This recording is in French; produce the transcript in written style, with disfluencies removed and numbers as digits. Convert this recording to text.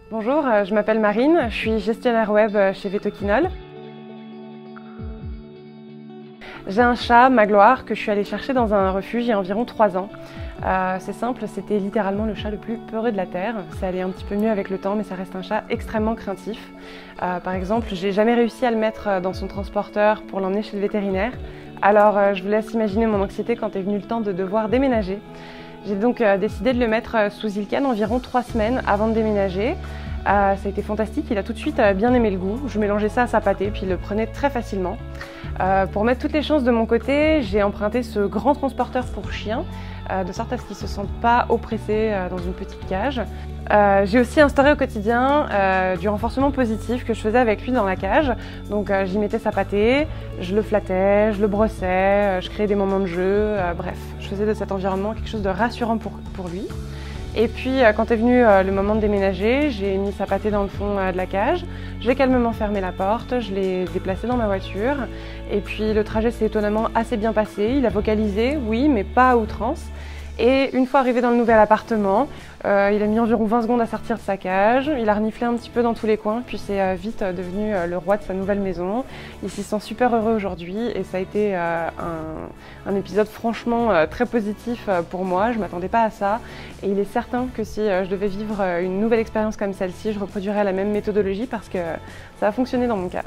Bonjour, je m'appelle Marine, je suis gestionnaire web chez Vetoquinol. J'ai un chat, Magloire, que je suis allée chercher dans un refuge il y a environ 3 ans. C'est simple, c'était littéralement le chat le plus peureux de la Terre. Ça allait un petit peu mieux avec le temps, mais ça reste un chat extrêmement craintif. Par exemple, j'ai jamais réussi à le mettre dans son transporteur pour l'emmener chez le vétérinaire. Alors je vous laisse imaginer mon anxiété quand est venu le temps de devoir déménager. J'ai donc décidé de le mettre sous Zilken environ 3 semaines avant de déménager. Ça a été fantastique, il a tout de suite bien aimé le goût. Je mélangeais ça à sa pâtée, puis il le prenait très facilement. Pour mettre toutes les chances de mon côté, j'ai emprunté ce grand transporteur pour chiens, de sorte à ce qu'il ne se sente pas oppressé dans une petite cage. J'ai aussi instauré au quotidien du renforcement positif que je faisais avec lui dans la cage. Donc j'y mettais sa pâtée, je le flattais, je le brossais, je créais des moments de jeu, bref, je faisais de cet environnement quelque chose de rassurant pour lui. Et puis quand est venu le moment de déménager, j'ai mis sa pâtée dans le fond de la cage, j'ai calmement fermé la porte, je l'ai déplacé dans ma voiture et puis le trajet s'est étonnamment assez bien passé. Il a vocalisé, oui, mais pas à outrance. Et une fois arrivé dans le nouvel appartement, il a mis environ 20 secondes à sortir de sa cage, il a reniflé un petit peu dans tous les coins, puis c'est vite devenu le roi de sa nouvelle maison. Il s'y sent super heureux aujourd'hui et ça a été un épisode franchement très positif pour moi, je ne m'attendais pas à ça. Et il est certain que si je devais vivre une nouvelle expérience comme celle-ci, je reproduirais la même méthodologie parce que ça a fonctionné dans mon cas.